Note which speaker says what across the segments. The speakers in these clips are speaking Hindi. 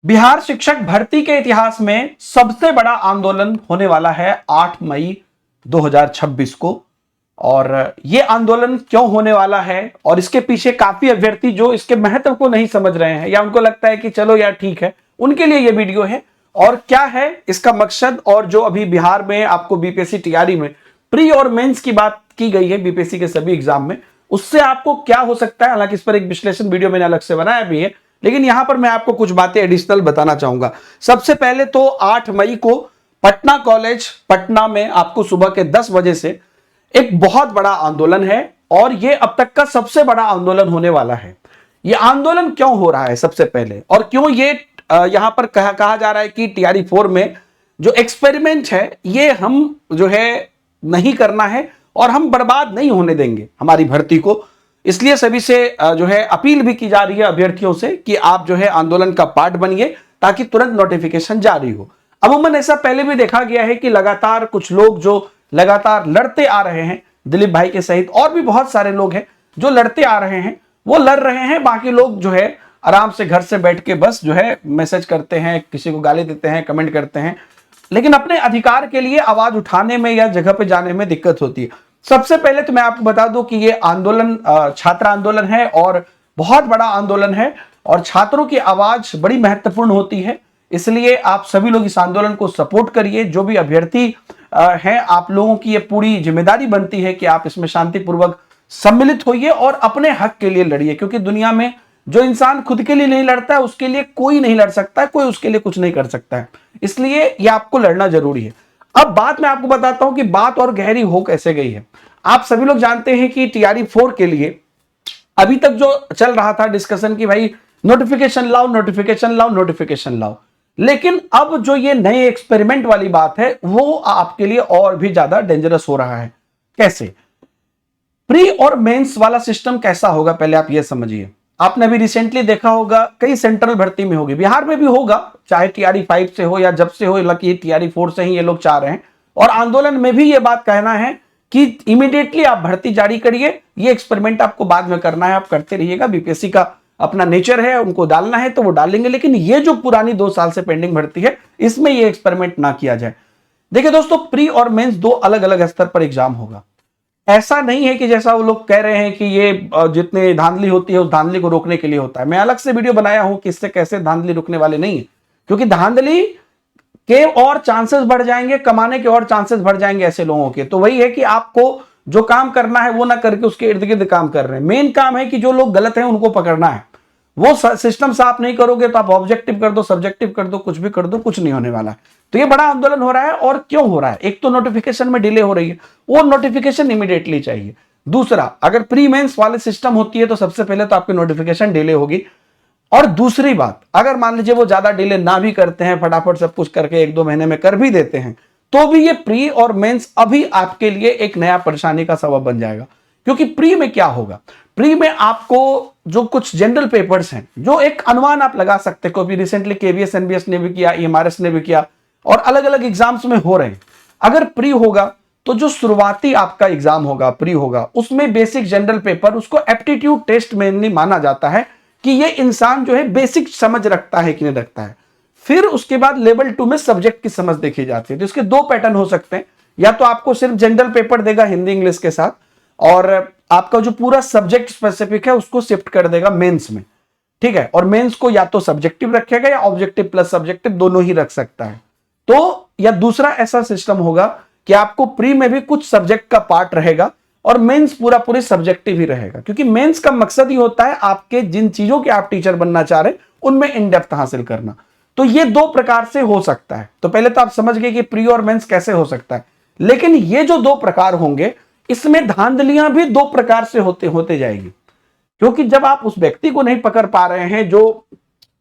Speaker 1: बिहार शिक्षक भर्ती के इतिहास में सबसे बड़ा आंदोलन होने वाला है 8 मई 2026 को। और यह आंदोलन क्यों होने वाला है और इसके पीछे काफी अभ्यर्थी जो इसके महत्व को नहीं समझ रहे हैं या उनको लगता है कि चलो यार ठीक है, उनके लिए यह वीडियो है। और क्या है इसका मकसद, और जो अभी बिहार में आपको बीपीएससी तैयारी में प्री और मेंस की बात की गई है बीपीएससी के सभी एग्जाम में, उससे आपको क्या हो सकता है। हालांकि इस पर एक विश्लेषण वीडियो मैंने अलग से बनाया भी है, लेकिन यहां पर मैं आपको कुछ बातें एडिशनल बताना चाहूंगा। सबसे पहले तो 8 मई को पटना कॉलेज पटना में आपको सुबह के 10 बजे से एक बहुत बड़ा आंदोलन है और यह अब तक का सबसे बड़ा आंदोलन होने वाला है। यह आंदोलन क्यों हो रहा है सबसे पहले, और क्यों ये यहां पर कहा जा रहा है कि टीआरई 4 में जो एक्सपेरिमेंट है ये हम जो है नहीं करना है और हम बर्बाद नहीं होने देंगे हमारी भर्ती को। इसलिए सभी से जो है अपील भी की जा रही है अभ्यर्थियों से कि आप जो है आंदोलन का पार्ट बनिए ताकि तुरंत नोटिफिकेशन जारी हो। अमूमन ऐसा पहले भी देखा गया है कि लगातार कुछ लोग जो लगातार लड़ते आ रहे हैं, दिलीप भाई के सहित और भी बहुत सारे लोग हैं जो लड़ते आ रहे हैं, वो लड़ रहे हैं। बाकी लोग जो है आराम से घर से बैठ के बस जो है मैसेज करते हैं, किसी को गाली देते हैं, कमेंट करते हैं, लेकिन अपने अधिकार के लिए आवाज उठाने में या जगह पे जाने में दिक्कत होती है। सबसे पहले तो मैं आपको बता दूं कि ये आंदोलन छात्र आंदोलन है और बहुत बड़ा आंदोलन है और छात्रों की आवाज बड़ी महत्वपूर्ण होती है। इसलिए आप सभी लोग इस आंदोलन को सपोर्ट करिए। जो भी अभ्यर्थी हैं, आप लोगों की ये पूरी जिम्मेदारी बनती है कि आप इसमें शांतिपूर्वक सम्मिलित होइए और अपने हक के लिए लड़िए, क्योंकि दुनिया में जो इंसान खुद के लिए नहीं लड़ता है उसके लिए कोई नहीं लड़ सकता है, कोई उसके लिए कुछ नहीं कर सकता है। इसलिए ये आपको लड़ना जरूरी है। अब बात मैं आपको बताता हूं कि बात और गहरी हो कैसे गई है। आप सभी लोग जानते हैं कि टीआरई 4 के लिए अभी तक जो चल रहा था डिस्कशन कि भाई नोटिफिकेशन लाओ, नोटिफिकेशन लाओ, नोटिफिकेशन लाओ, लेकिन अब जो ये नए एक्सपेरिमेंट वाली बात है वो आपके लिए और भी ज्यादा डेंजरस हो रहा है। कैसे? प्री और मेंस वाला सिस्टम कैसा होगा पहले आप ये समझिए। आपने अभी रिसेंटली देखा होगा कई सेंट्रल भर्ती में होगी, बिहार में भी होगा, चाहे टीआरई 5 से हो या जब से हो, लकी टीआरई 4 से ही ये लोग चाह रहे हैं। और आंदोलन में भी ये बात कहना है कि इमीडिएटली आप भर्ती जारी करिए, ये एक्सपेरिमेंट आपको बाद में करना है, आप करते रहिएगा। बीपीएससी का अपना नेचर है, उनको डालना है तो वो डालेंगे, लेकिन ये जो पुरानी 2 साल से पेंडिंग भर्ती है इसमें ये एक्सपेरिमेंट ना किया जाए। देखिए दोस्तों, प्री और मेंस 2 अलग अलग स्तर पर एग्जाम होगा। ऐसा नहीं है कि जैसा वो लोग कह रहे हैं कि ये जितने धांधली होती है उस धांधली को रोकने के लिए होता है। मैं अलग से वीडियो बनाया हूं कि इससे कैसे धांधली रुकने वाले नहीं है, क्योंकि धांधली के और चांसेस बढ़ जाएंगे, कमाने के और चांसेस बढ़ जाएंगे ऐसे लोगों के। तो वही है कि आपको जो काम करना है वो ना करके उसके इर्द गिर्द काम कर रहे हैं। मेन काम है कि जो लोग गलत हैं उनको पकड़ना है। वो सिस्टम साफ नहीं करोगे तो आप ऑब्जेक्टिव कर दो, सब्जेक्टिव कर दो, कुछ भी कर दो, कुछ नहीं होने वाला है। तो ये बड़ा आंदोलन हो रहा है। और क्यों हो रहा है? एक तो नोटिफिकेशन में डिले हो रही है, वो नोटिफिकेशन इमीडिएटली चाहिए। दूसरा, अगर प्री मेंस वाले सिस्टम होती है तो सबसे पहले तो आपकी नोटिफिकेशन डिले होगी। और दूसरी बात, अगर मान लीजिए वो ज्यादा डिले ना भी करते हैं, फटाफट सब कुछ करके 1-2 महीने में कर भी देते हैं, तो भी ये प्री और मेंस अभी आपके लिए एक नया परेशानी का सबब बन जाएगा। क्योंकि प्री में क्या होगा? प्री में आपको जो कुछ जनरल पेपर्स हैं, जो एक अनुमान आप लगा सकते हैं, क्योंकि रिसेंटली केवीएस एनबीएस ने भी किया, ईएमआरएस ने भी किया और अलग अलग एग्जाम्स में हो रहे हैं। अगर प्री होगा तो जो शुरुआती आपका एग्जाम होगा, प्री होगा, उसमें बेसिक जनरल पेपर, उसको एप्टीट्यूड टेस्ट में माना जाता है कि ये इंसान जो है बेसिक समझ रखता है कि नहीं रखता है। फिर उसके बाद लेवल 2 में सब्जेक्ट की समझ देखी जाती है। तो इसके 2 पैटर्न हो सकते हैं, या तो आपको सिर्फ जनरल पेपर देगा हिंदी इंग्लिश के साथ और आपका जो पूरा सब्जेक्ट स्पेसिफिक है उसको शिफ्ट कर देगा मेंस में, ठीक है। और मेंस को या तो सब्जेक्टिव रखेगा या ऑब्जेक्टिव प्लस सब्जेक्टिव दोनों ही रख सकता है। तो या दूसरा ऐसा सिस्टम होगा कि आपको प्री में भी कुछ सब्जेक्ट का पार्ट रहेगा और मेंस पूरी सब्जेक्टिव ही रहेगा, क्योंकि मेंस का मकसद ही होता है आपके जिन चीजों के आप टीचर बनना चाह रहे हैं उनमें इन डेप्थ हासिल करना। तो ये 2 प्रकार से हो सकता है। तो पहले तो आप समझ गए कि प्री और मेंस कैसे हो सकता है, लेकिन ये जो 2 प्रकार होंगे इसमें धांधलियां भी 2 प्रकार से होते जाएगी। क्योंकि जब आप उस व्यक्ति को नहीं पकड़ पा रहे हैं जो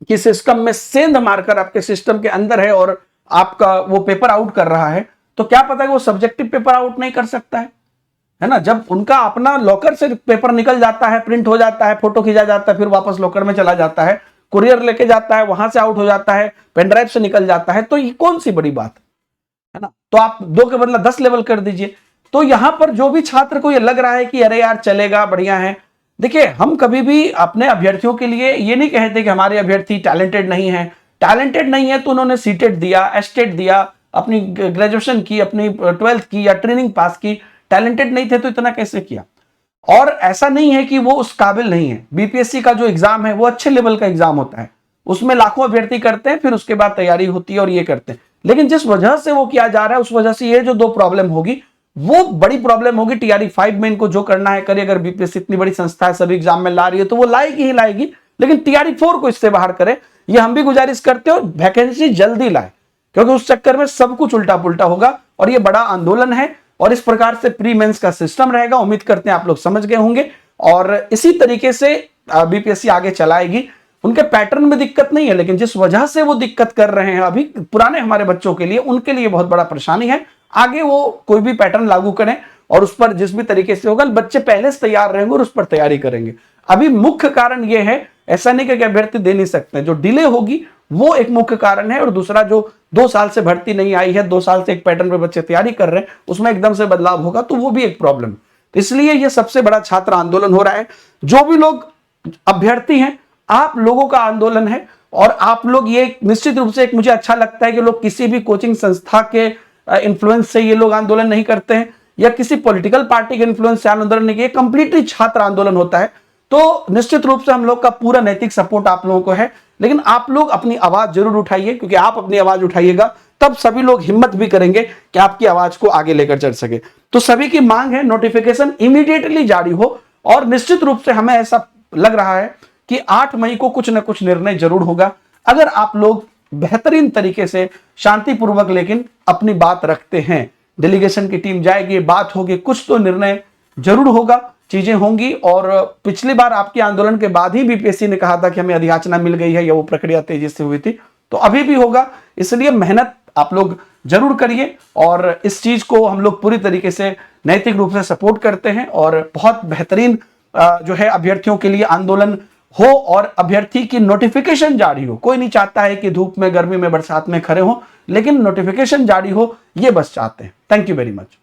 Speaker 1: कि सिस्टम में सेंध मारकर आपके सिस्टम के अंदर है और आपका वो पेपर आउट कर रहा है, तो क्या पता है वो सब्जेक्टिव पेपर आउट नहीं कर सकता है ना। जब उनका अपना लॉकर से पेपर निकल जाता है, प्रिंट हो जाता है, फोटो खींचा जाता है, फिर वापस लॉकर में चला जाता है, कुरियर लेके जाता है, वहां से आउट हो जाता है, पेनड्राइव से निकल जाता है, तो ये कौन सी बड़ी बात है ना। तो आप 2 के बदला 10 लेवल कर दीजिए। तो यहां पर जो भी छात्र को ये लग रहा है कि अरे यार चलेगा, बढ़िया है, देखिए हम कभी भी अपने अभ्यर्थियों के लिए ये नहीं कहते कि हमारे अभ्यर्थी टैलेंटेड नहीं है, टैलेंटेड नहीं है तो उन्होंने सीटेट दिया, एस्टेट दिया, अपनी ग्रेजुएशन की, अपनी 12th की या ट्रेनिंग पास की। टैलेंटेड नहीं थे तो इतना कैसे किया? और ऐसा नहीं है कि वो उस काबिल नहीं है। बीपीएससी का जो एग्जाम है वो अच्छे लेवल का एग्जाम होता है, उसमें लाखों अभ्यर्थी करते हैं, फिर उसके बाद तैयारी होती है और ये करते हैं। लेकिन जिस वजह से वो किया जा रहा है उस वजह से ये जो दो प्रॉब्लम होगी वो बड़ी प्रॉब्लम होगी। टीआरई 5 में इनको जो करना है करे। अगर बीपीएससी इतनी बड़ी संस्था है, सभी एग्जाम में ला रही है तो वो लाएगी ही लाएगी, लेकिन टीआरई 4 को इससे बाहर करे, ये हम भी गुजारिश करते हो। वैकेंसी जल्दी लाए, क्योंकि उस चक्कर में सब कुछ उल्टा पुल्टा होगा और ये बड़ा आंदोलन है। और इस प्रकार से प्री मेंस का सिस्टम रहेगा। उम्मीद करते हैं आप लोग समझ गए होंगे और इसी तरीके से बीपीएससी आगे चलाएगी। उनके पैटर्न में दिक्कत नहीं है, लेकिन जिस वजह से वो दिक्कत कर रहे हैं अभी पुराने हमारे बच्चों के लिए, उनके लिए बहुत बड़ा परेशानी है। आगे वो कोई भी पैटर्न लागू करें और उस पर जिस भी तरीके से होगा, बच्चे पहले से तैयार रहेंगे और उस पर तैयारी करेंगे। अभी मुख्य कारण ये है, ऐसा नहीं कि अभ्यर्थी दे नहीं सकते, जो डिले होगी वो एक मुख्य कारण है। और दूसरा, जो 2 साल से भर्ती नहीं आई है, 2 साल से एक पैटर्न पे बच्चे तैयारी कर रहे हैं, उसमें एकदम से बदलाव होगा तो वो भी एक प्रॉब्लम। तो इसलिए ये सबसे बड़ा छात्र आंदोलन हो रहा है। जो भी लोग अभ्यर्थी हैं, आप लोगों का आंदोलन है। और आप लोग ये निश्चित रूप से, एक मुझे अच्छा लगता है कि लोग किसी भी कोचिंग संस्था के इन्फ्लुएंस से ये लोग आंदोलन नहीं करते हैं या किसी पॉलिटिकल पार्टी के इन्फ्लुएंस से आंदोलन नहीं किया, कंप्लीटली छात्र आंदोलन होता है। तो निश्चित रूप से हम लोग का पूरा नैतिक सपोर्ट आप लोगों को है, लेकिन आप लोग अपनी आवाज जरूर उठाइए, क्योंकि आप अपनी आवाज उठाइएगा तब सभी लोग हिम्मत भी करेंगे कि आपकी आवाज को आगे लेकर चल सके। तो सभी की मांग है नोटिफिकेशन इमीडिएटली जारी हो। और निश्चित रूप से हमें ऐसा लग रहा है कि 8 मई को कुछ ना कुछ निर्णय जरूर होगा, अगर आप लोग बेहतरीन तरीके से शांतिपूर्वक लेकिन अपनी बात रखते हैं। डेलीगेशन की टीम जाएगी, बात होगी, कुछ तो निर्णय जरूर होगा, चीजें होंगी। और पिछली बार आपके आंदोलन के बाद ही बीपीएससी ने कहा था कि हमें अधियाचना मिल गई है या वो प्रक्रिया तेजी से हुई थी, तो अभी भी होगा। इसलिए मेहनत आप लोग जरूर करिए और इस चीज को हम लोग पूरी तरीके से नैतिक रूप से सपोर्ट करते हैं। और बहुत बेहतरीन जो है अभ्यर्थियों के लिए आंदोलन हो और अभ्यर्थी की नोटिफिकेशन जारी हो। कोई नहीं चाहता है कि धूप में, गर्मी में, बरसात में खड़े हो, लेकिन नोटिफिकेशन जारी हो, ये बस चाहते हैं। Thank you very much.